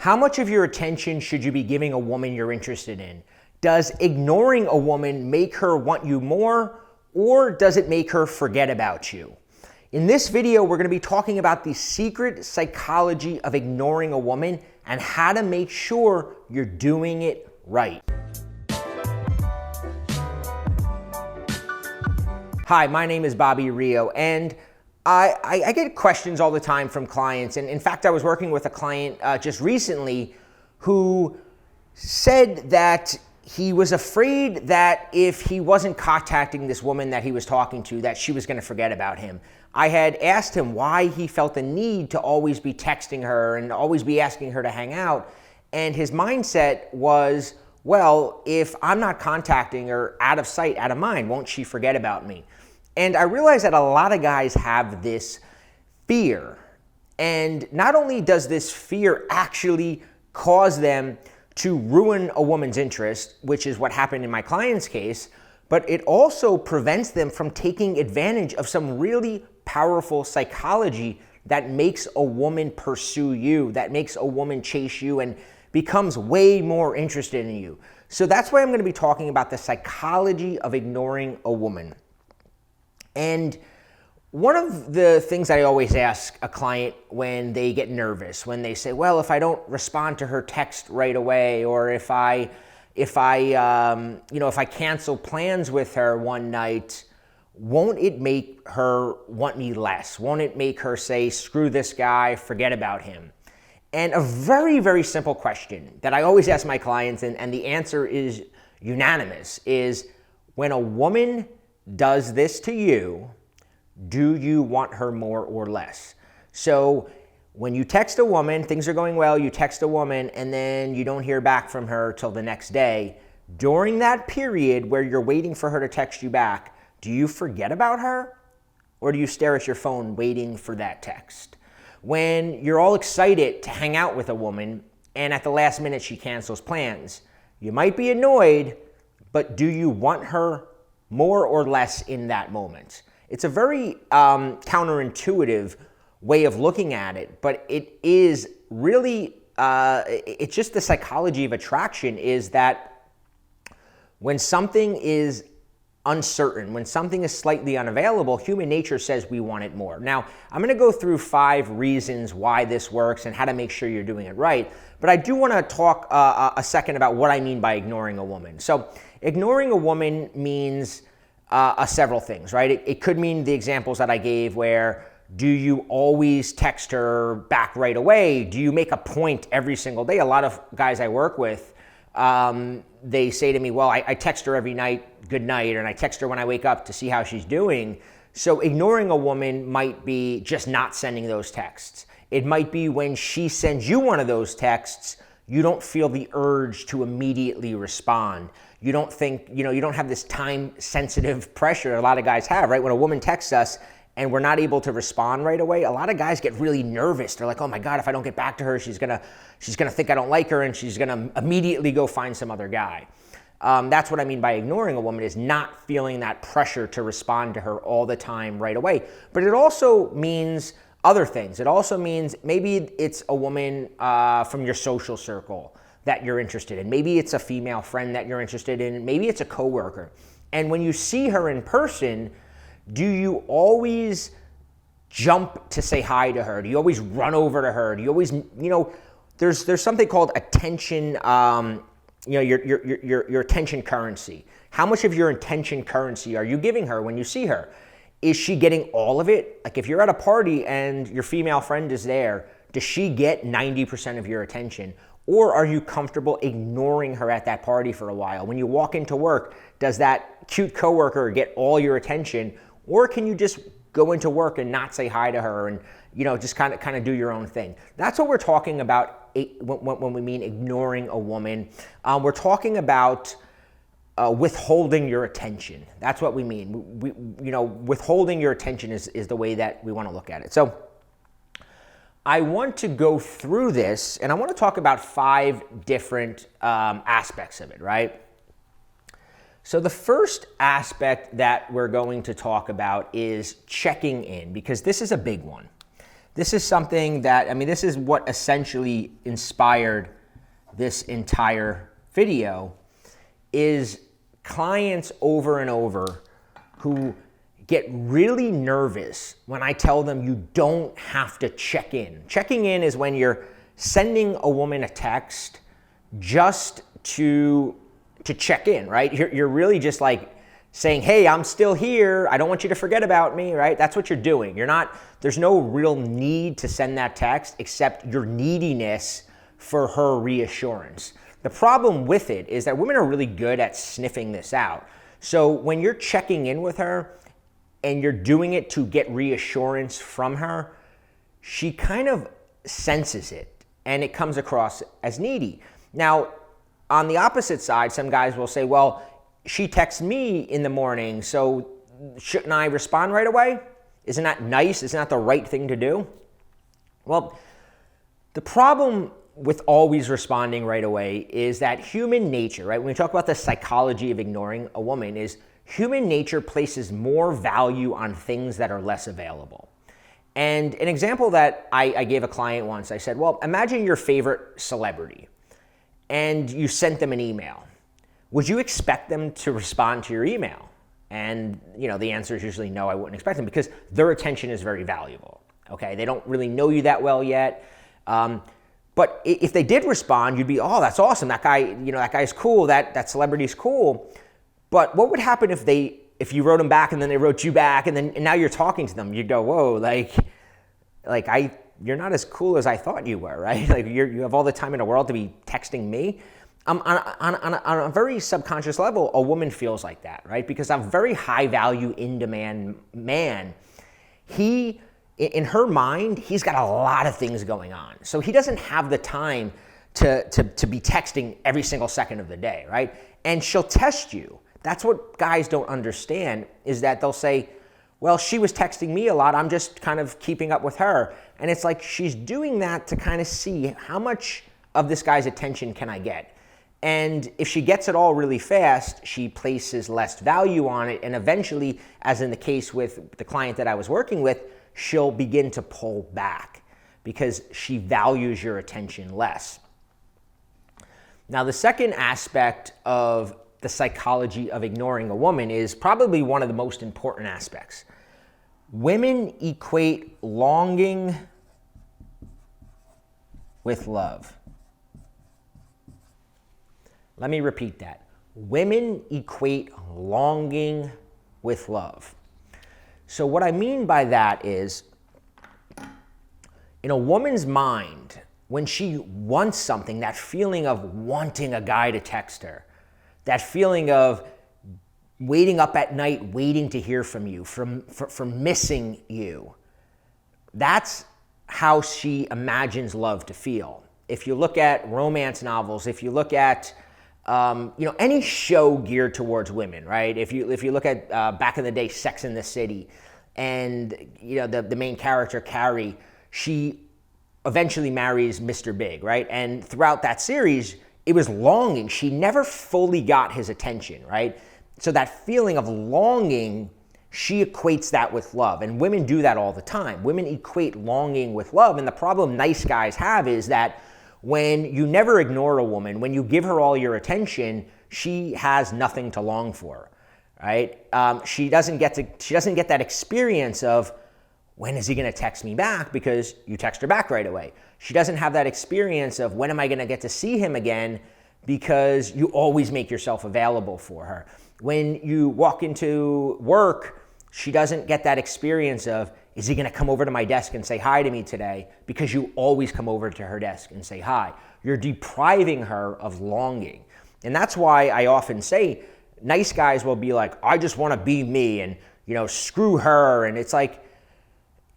How much of your attention should you be giving a woman you're interested in? Does ignoring a woman make her want you more, or does it make her forget about you? In this video, we're going to be talking about the secret psychology of ignoring a woman and how to make sure you're doing it right. Hi, my name is Bobby Rio, and I get questions all the time from clients. And in fact, I was working with a client just recently who said that he was afraid that if he wasn't contacting this woman that he was talking to, that she was going to forget about him. I had asked him why he felt the need to always be texting her and always be asking her to hang out. And his mindset was, well, if I'm not contacting her, out of sight, out of mind, won't she forget about me? And I realized that a lot of guys have this fear. And not only does this fear actually cause them to ruin a woman's interest, which is what happened in my client's case, but it also prevents them from taking advantage of some really powerful psychology that makes a woman pursue you, that makes a woman chase you and becomes way more interested in you. So that's why I'm going to be talking about the psychology of ignoring a woman. And one of the things I always ask a client when they get nervous, when they say, well, if I don't respond to her text right away, or if I cancel plans with her one night, won't it make her want me less? Won't it make her say, screw this guy, forget about him? And a very, very simple question that I always ask my clients, and the answer is unanimous, is when a woman does this to you, do you want her more or less? So when you text a woman, things are going well, you text a woman, and then you don't hear back from her till the next day. During that period where you're waiting for her to text you back, do you forget about her? Or do you stare at your phone waiting for that text? When you're all excited to hang out with a woman, and at the last minute she cancels plans, you might be annoyed, but do you want her more or less in that moment? It's a very counterintuitive way of looking at it, but it is really, it's just the psychology of attraction is that when something is uncertain, when something is slightly unavailable, human nature says we want it more. Now, I'm going to go through 5 reasons why this works and how to make sure you're doing it right, but I do want to talk a second about what I mean by ignoring a woman. So ignoring a woman means several things, right? It could mean the examples that I gave where do you always text her back right away? Do you make a point every single day? A lot of guys I work with, they say to me, well, I text her every night, good night, and I text her when I wake up to see how she's doing. So ignoring a woman might be just not sending those texts. It might be when she sends you one of those texts, you don't feel the urge to immediately respond. You don't think, you don't have this time-sensitive pressure a lot of guys have, right? When a woman texts us and we're not able to respond right away, a lot of guys get really nervous. They're like, oh my God, if I don't get back to her, she's gonna think I don't like her and she's gonna immediately go find some other guy. That's what I mean by ignoring a woman, is not feeling that pressure to respond to her all the time right away. But it also means other things. It also means maybe it's a woman from your social circle that you're interested in. Maybe it's a female friend that you're interested in. Maybe it's a coworker. And when you see her in person, do you always jump to say hi to her? Do you always run over to her? Do you always, there's something called attention, your attention currency. How much of your attention currency are you giving her when you see her? Is she getting all of it? Like if you're at a party and your female friend is there, does she get 90% of your attention? Or are you comfortable ignoring her at that party for a while? When you walk into work, does that cute coworker get all your attention? Or can you just go into work and not say hi to her and just kind of do your own thing? That's what we're talking about when we mean ignoring a woman. We're talking about withholding your attention. That's what we mean. Withholding your attention is the way that we want to look at it. So I want to go through this, and I want to talk about 5 different aspects of it, right? So the first aspect that we're going to talk about is checking in, because this is a big one. this is something that, this is what essentially inspired this entire video, is clients over and over who get really nervous when I tell them you don't have to check in. Checking in is when you're sending a woman a text just to check in, right? You're really just like saying, hey, I'm still here. I don't want you to forget about me, right? That's what you're doing. There's no real need to send that text except your neediness for her reassurance. The problem with it is that women are really good at sniffing this out. So when you're checking in with her and you're doing it to get reassurance from her, she kind of senses it and it comes across as needy. Now, on the opposite side, some guys will say, well, she texts me in the morning, so shouldn't I respond right away? Isn't that nice? Isn't that the right thing to do? Well, the problem with always responding right away is that human nature, right? When we talk about the psychology of ignoring a woman, is human nature places more value on things that are less available. And an example that I gave a client once, I said, well, imagine your favorite celebrity and you sent them an email. Would you expect them to respond to your email? And the answer is usually no, I wouldn't expect them, because their attention is very valuable. Okay, they don't really know you that well yet. But if they did respond, you'd be, oh, that's awesome. That guy, that guy's cool. That celebrity's cool. But what would happen if you wrote them back and then they wrote you back and now you're talking to them? You'd go, whoa, you're not as cool as I thought you were, right? Like you have all the time in the world to be texting me. On a very subconscious level, a woman feels like that, right? Because a very high value, in-demand man, in her mind, he's got a lot of things going on. So he doesn't have the time to be texting every single second of the day, right? And she'll test you. That's what guys don't understand, is that they'll say, well, she was texting me a lot, I'm just kind of keeping up with her. And it's like she's doing that to kind of see how much of this guy's attention can I get. And if she gets it all really fast, she places less value on it. And eventually, as in the case with the client that I was working with, she'll begin to pull back because she values your attention less. Now, the second aspect of the psychology of ignoring a woman is probably one of the most important aspects. Women equate longing with love. Let me repeat that. Women equate longing with love. So what I mean by that is, in a woman's mind, when she wants something, that feeling of wanting a guy to text her, that feeling of waiting up at night, waiting to hear from you, from missing you, that's how she imagines love to feel. If you look at romance novels, if you look at any show geared towards women, right? If you look at back in the day, Sex and the City, and the main character Carrie, she eventually marries Mr. Big, right? And throughout that series, it was longing. She never fully got his attention, right? So that feeling of longing, she equates that with love, and women do that all the time. Women equate longing with love, and the problem nice guys have is that when you never ignore a woman, when you give her all your attention, she has nothing to long for, right? She doesn't get that experience of, when is he going to text me back, because you text her back right away. She doesn't have that experience of, when am I going to get to see him again, because you always make yourself available for her. When you walk into work, she doesn't get that experience of, is he going to come over to my desk and say hi to me today? Because you always come over to her desk and say hi. You're depriving her of longing. And that's why I often say, nice guys will be like, I just want to be me, and screw her. And it's like,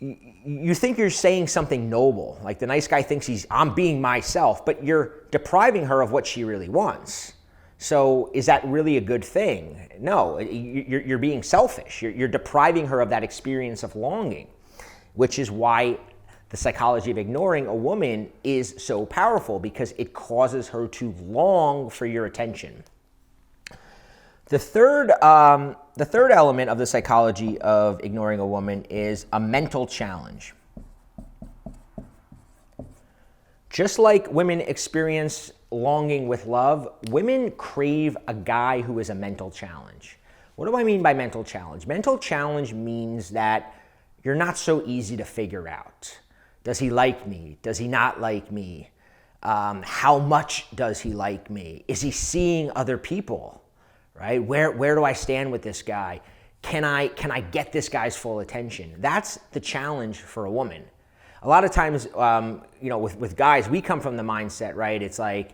you think you're saying something noble. Like the nice guy thinks I'm being myself, but you're depriving her of what she really wants. So is that really a good thing? No, you're being selfish. You're depriving her of that experience of longing, which is why the psychology of ignoring a woman is so powerful, because it causes her to long for your attention. The third element of the psychology of ignoring a woman is a mental challenge. Just like women experience longing with love, women crave a guy who is a mental challenge. What do I mean by mental challenge? Mental challenge means that you're not so easy to figure out. Does he like me? Does he not like me? How much does he like me? Is he seeing other people? Right? Where do I stand with this guy? Can I get this guy's full attention? That's the challenge for a woman. A lot of times, with guys, we come from the mindset, right? It's like,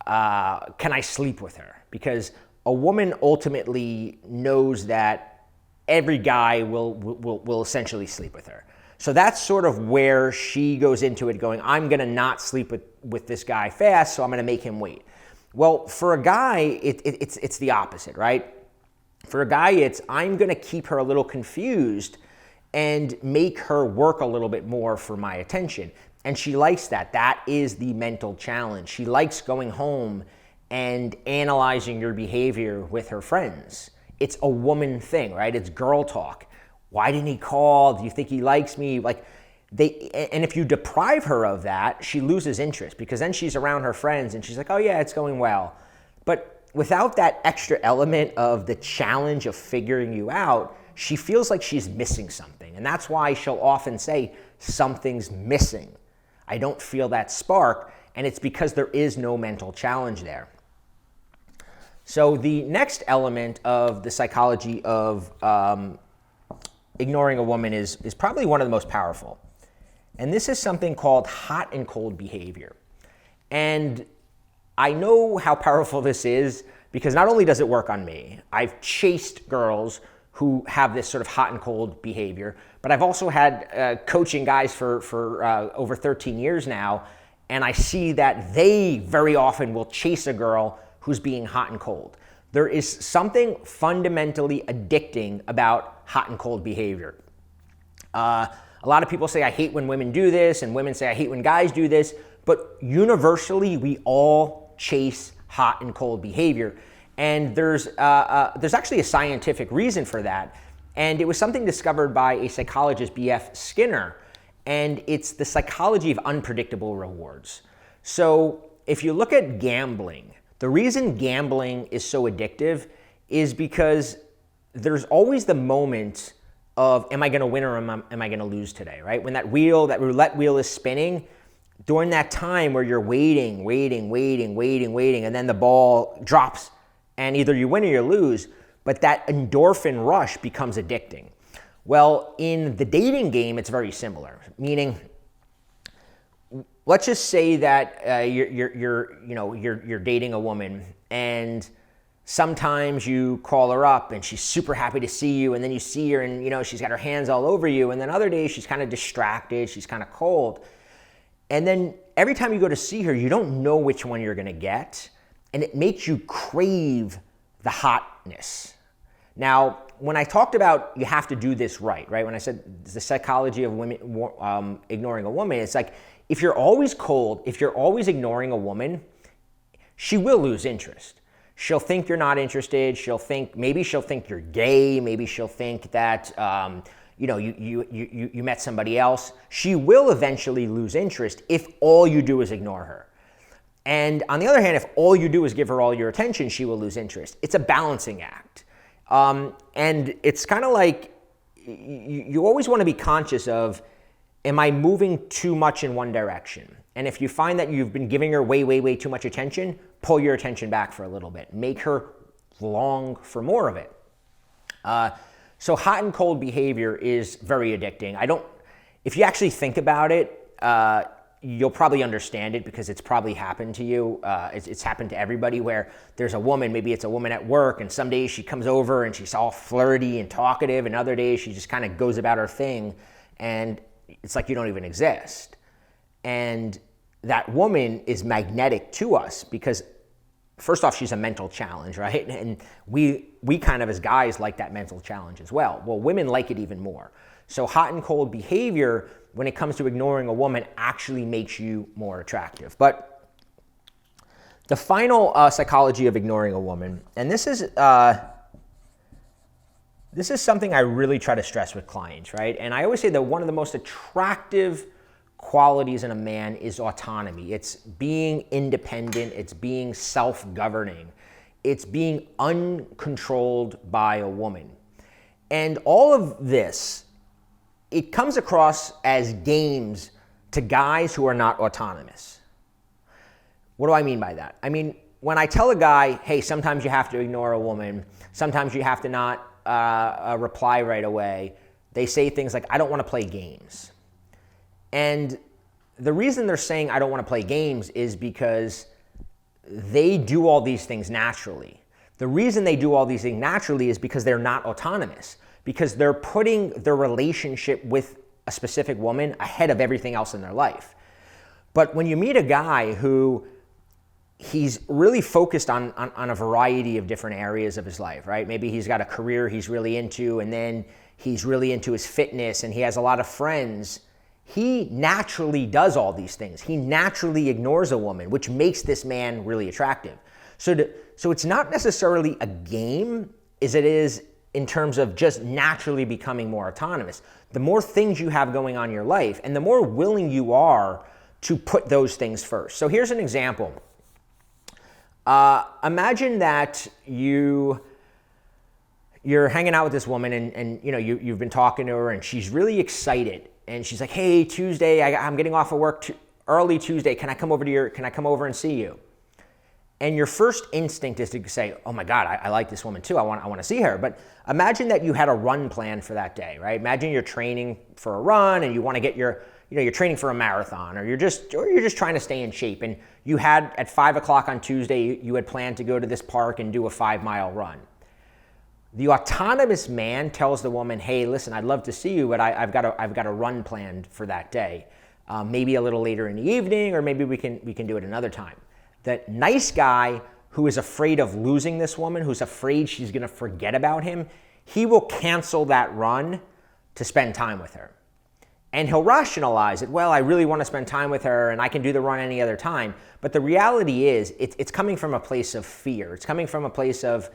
can I sleep with her? Because a woman ultimately knows that every guy will essentially sleep with her. So that's sort of where she goes into it going, I'm going to not sleep with this guy fast, so I'm going to make him wait. Well, for a guy, it's the opposite, right? For a guy, it's I'm going to keep her a little confused and make her work a little bit more for my attention. And she likes that. That is the mental challenge. She likes going home and analyzing your behavior with her friends. It's a woman thing, right? It's girl talk. Why didn't he call? Do you think he likes me? And if you deprive her of that, she loses interest because then she's around her friends and she's like, oh yeah, it's going well. But without that extra element of the challenge of figuring you out, she feels like she's missing something. And that's why she'll often say, something's missing. I don't feel that spark. And it's because there is no mental challenge there. So the next element of the psychology of ignoring a woman is probably one of the most powerful. And this is something called hot and cold behavior. And I know how powerful this is because not only does it work on me, I've chased girls who have this sort of hot and cold behavior, but I've also had coaching guys for over 13 years now, and I see that they very often will chase a girl who's being hot and cold. There is something fundamentally addicting about hot and cold behavior. A lot of people say, I hate when women do this, and women say, I hate when guys do this, but universally, we all chase hot and cold behavior. And there's actually a scientific reason for that. And it was something discovered by a psychologist, B.F. Skinner, and it's the psychology of unpredictable rewards. So if you look at gambling, the reason gambling is so addictive is because there's always the moment of, am I going to win or am I going to lose today, right? When that roulette wheel is spinning, during that time where you're waiting, and then the ball drops, and either you win or you lose, but that endorphin rush becomes addicting. Well, in the dating game, it's very similar. Meaning, let's just say that you're dating a woman, and sometimes you call her up, and she's super happy to see you, and then you see her, and she's got her hands all over you, and then other days she's kind of distracted, she's kind of cold, and then every time you go to see her, you don't know which one you're going to get. And it makes you crave the hotness. Now, when I talked about you have to do this right? When I said the psychology of women ignoring a woman, it's like if you're always cold, if you're always ignoring a woman, she will lose interest. She'll think you're not interested. Maybe she'll think you're gay. Maybe she'll think that you met somebody else. She will eventually lose interest if all you do is ignore her. And on the other hand, if all you do is give her all your attention, she will lose interest. It's a balancing act. And it's kind of like you always want to be conscious of, am I moving too much in one direction? And if you find that you've been giving her way too much attention, pull your attention back for a little bit. Make her long for more of it. So hot and cold behavior is very addicting. If you actually think about it, you'll probably understand it because it's probably happened to you. It's happened to everybody where there's a woman, maybe it's a woman at work, and some days she comes over and she's all flirty and talkative, and other days she just kind of goes about her thing, and it's like you don't even exist. And that woman is magnetic to us because, first off, she's a mental challenge, right? And we kind of, as guys, like that mental challenge as well. Well, women like it even more. So hot and cold behavior, when it comes to ignoring a woman, actually makes you more attractive. But the final psychology of ignoring a woman, and this is something I really try to stress with clients, right? And I always say that one of the most attractive qualities in a man is autonomy. It's being independent. It's being self-governing. It's being uncontrolled by a woman. And all of this, it comes across as games to guys who are not autonomous. What do I mean by that? I mean, when I tell a guy, hey, sometimes you have to ignore a woman, sometimes you have to not reply right away, they say things like, I don't want to play games. And the reason they're saying I don't want to play games is because they do all these things naturally. The reason they do all these things naturally is because they're not autonomous, because they're putting their relationship with a specific woman ahead of everything else in their life. But when you meet a guy who he's really focused on a variety of different areas of his life, right? Maybe he's got a career he's really into, and then he's really into his fitness, and he has a lot of friends. He naturally does all these things. He naturally ignores a woman, which makes this man really attractive. So it's not necessarily a game as it is in terms of just naturally becoming more autonomous. The more things you have going on in your life, and the more willing you are to put those things first. So here's an example. Imagine that you're hanging out with this woman, and you've been talking to her, and she's really excited, and she's like, hey, Tuesday, I'm getting off of work early Tuesday. Can I come over and see you? And your first instinct is to say, oh my God, I like this woman too. I want to see her. But imagine that you had a run plan for that day, right? Imagine you're training for a run, and you want to get you're training for a marathon, or you're just trying to stay in shape. And you had at 5 o'clock on Tuesday, you had planned to go to this park and do a 5-mile run. The autonomous man tells the woman, hey, listen, I'd love to see you, but I've got a run planned for that day. Maybe a little later in the evening, or maybe we can do it another time. The nice guy who is afraid of losing this woman, who's afraid she's going to forget about him, he will cancel that run to spend time with her. And he'll rationalize it. Well, I really want to spend time with her, and I can do the run any other time. But the reality is, it's coming from a place of fear. It's coming from a place of,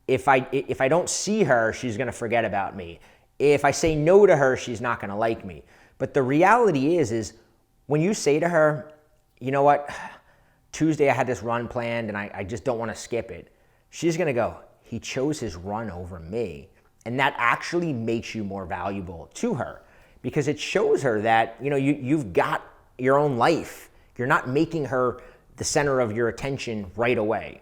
if I don't see her, she's going to forget about me. If I say no to her, she's not going to like me. But the reality is when you say to her, you know what, Tuesday I had this run planned, and I just don't want to skip it, she's going to go, he chose his run over me. And that actually makes you more valuable to her, because it shows her that you've got your own life. You're not making her the center of your attention right away.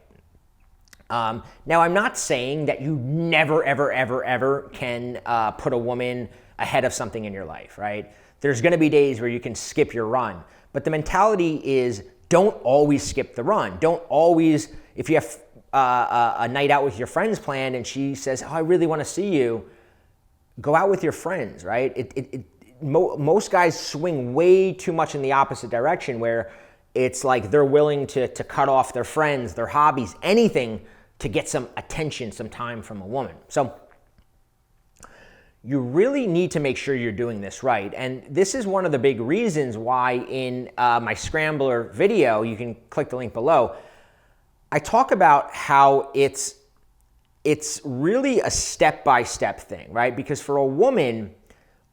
Now, I'm not saying that you never, ever, ever, ever can put a woman ahead of something in your life, right? There's going to be days where you can skip your run. But the mentality is, don't always skip the run. Don't always, if you have a night out with your friends planned and she says, oh, I really want to see you, go out with your friends, right? Most guys swing way too much in the opposite direction, where it's like they're willing to cut off their friends, their hobbies, anything to get some attention, some time from a woman. So you really need to make sure you're doing this right. And this is one of the big reasons why in my Scrambler video, you can click the link below, I talk about how it's really a step-by-step thing, right? Because for a woman,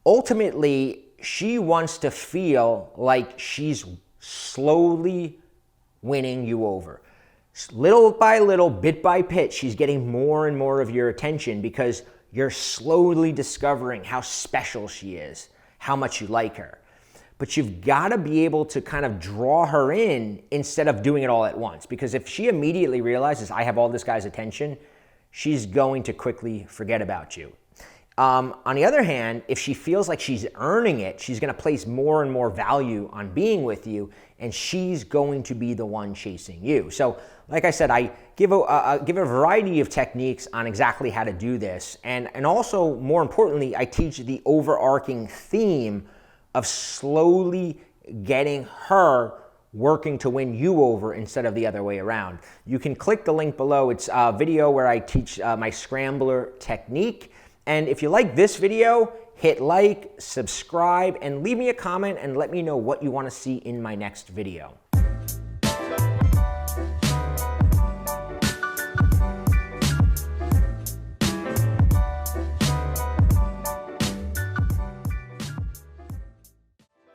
ultimately, she wants to feel like she's slowly winning you over. Little by little, bit by bit, she's getting more and more of your attention because you're slowly discovering how special she is, how much you like her. But you've got to be able to kind of draw her in instead of doing it all at once. Because if she immediately realizes, I have all this guy's attention, she's going to quickly forget about you. On the other hand, if she feels like she's earning it, she's going to place more and more value on being with you, and she's going to be the one chasing you. So, like I said, I give a variety of techniques on exactly how to do this, and also, more importantly, I teach the overarching theme of slowly getting her working to win you over instead of the other way around. You can click the link below. It's a video where I teach my Scrambler technique. And if you like this video, hit like, subscribe, and leave me a comment and let me know what you want to see in my next video.